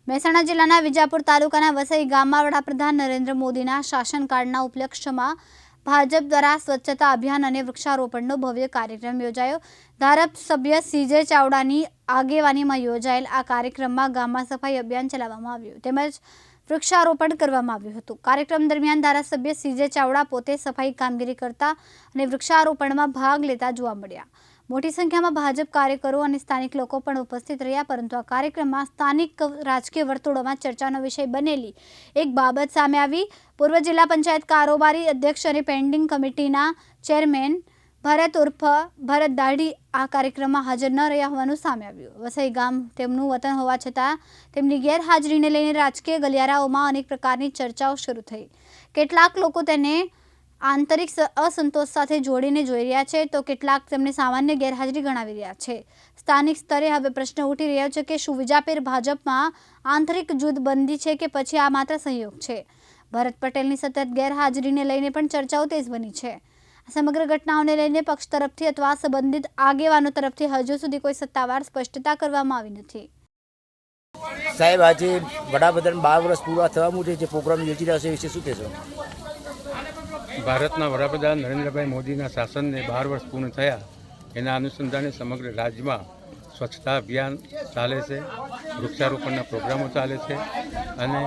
મહેસાણા જિલ્લાના વિજાપુર તાલુકાના વસઈ ગામમાં વડાપ્રધાન નરેન્દ્ર મોદીના શાસનકાળના ઉપલક્ષ્યમાં ભાજપ દ્વારા સ્વચ્છતા અભિયાન અને વૃક્ષારોપણનો ભવ્ય કાર્યક્રમ યોજાયો। ધારાસભ્ય સીજે ચાવડાની આગેવાનીમાં યોજાયેલ આ કાર્યક્રમમાં ગામમાં સફાઈ અભિયાન ચલાવવામાં આવ્યું તેમજ વૃક્ષારોપણ કરવામાં આવ્યું હતું। કાર્યક્રમ દરમિયાન ધારાસભ્ય સીજે ચાવડા પોતે સફાઈ કામગીરી કરતા અને વૃક્ષારોપણમાં ભાગ લેતા જોવા મળ્યા। મોટી સંખ્યામાં ભાજપ કાર્યકરો અને સ્થાનિક લોકો પણ ઉપસ્થિત રહ્યા, પરંતુ આ કાર્યક્રમમાં સ્થાનિક રાજકીય વર્તુળોમાં ચર્ચાનો વિષય બનેલી એક બાબત સામે આવી। પૂર્વ જિલ્લા પંચાયત કારોબારી અધ્યક્ષ અને પેન્ડિંગ કમિટીના ચેરમેન ભરત ઉર્ફ ભરત દાઢી આ કાર્યક્રમમાં હાજર ન રહ્યા હોવાનું સામે આવ્યું। વસઈ ગામ તેમનું વતન હોવા છતાં તેમની ગેરહાજરીને લઈને રાજકીય ગલિયારાઓમાં અનેક પ્રકારની ચર્ચાઓ શરૂ થઈ। કેટલાક લોકો તેને આંતરિક અસંતોષ સાથે જોડીને જોઈ રહ્યા છે, તો કેટલાક તેમને સામાન્ય ગેરહાજરી ગણાવી રહ્યા છે। સ્થાનિક સ્તરે હવે પ્રશ્ન ઉઠી રહ્યો છે કે શું વિજાપુર ભાજપમાં આંતરિક જૂથબંધી છે કે પછી આ માત્ર સંયોગ છે। ભરત પટેલની સતત ગેરહાજરીને લઈને પણ ચર્ચાઓ તેજ બની છે। સમગ્ર ઘટનાઓને લઈને પક્ષ તરફથી અથવા સંબંધિત આગેવાનો તરફથી હજુ સુધી કોઈ સત્તાવાર સ્પષ્ટતા કરવામાં આવી નથી। સાહેબ, આજે વડાપ્રધાન 12 વર્ષ પૂરા થવા મુજબ જે પ્રોગ્રામ યોજી રહ્યા છે વિશે શું કહેશો? ભારતના વડાપ્રધાન નરેન્દ્રભાઈ મોદીના શાસનને 12 વર્ષ પૂર્ણ થયા, એના અનુસંધાને સમગ્ર રાજ્યમાં સ્વચ્છતા અભિયાન ચાલે છે, વૃક્ષારોપણના પ્રોગ્રામો ચાલે છે અને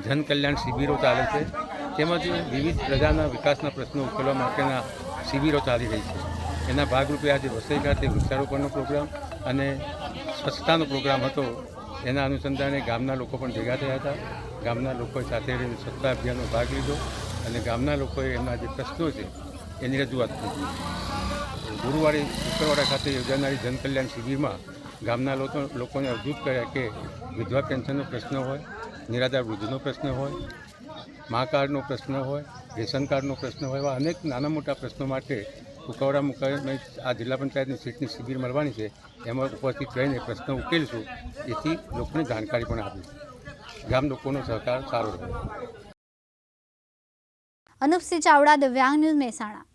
જનકલ્યાણ શિબિરો ચાલે છે, તેમજ વિવિધ પ્રજાના વિકાસના પ્રશ્નો ઉકેલવા માટેના શિબિરો ચાલી રહી છે। એના ભાગરૂપે આજે વસઈ ખાતે વૃક્ષારોપણનો પ્રોગ્રામ અને સ્વચ્છતાનો પ્રોગ્રામ હતો। એના અનુસંધાને ગામના લોકો પણ ભેગા થયા હતા। ગામના લોકોએ સાથે રહીને સ્વચ્છતા અભિયાનનો ભાગ લીધો અને ગામના લોકોએ એમના જે પ્રશ્નો છે એની રજૂઆત કરી। ગુરુવારે શુક્રવારે ખાતે યોજાનારી જનકલ્યાણ શિબિરમાં ગામના લોકોને અવગત કર્યા કે વિધવા પેન્શનનો પ્રશ્ન હોય, નિરાધાર વૃદ્ધનો પ્રશ્ન હોય, મા કાર્ડનો પ્રશ્ન હોય, રેશન કાર્ડનો પ્રશ્ન હોય, એવા અનેક નાના મોટા પ્રશ્નો માટે ઉકવડા મુકાઈ આ જિલ્લા પંચાયતની સીટની શિબિર મળવાની છે, એમાં ઉપસ્થિત રહીને પ્રશ્ન ઉકેલશું, એથી લોકોને જાણકારી પણ આપીશું। ગામ લોકોનો સહકાર સારો રહે। અનુપસિંહ ચાવડા, દિવ્યાંગ ન્યૂઝ, મહેસાણા।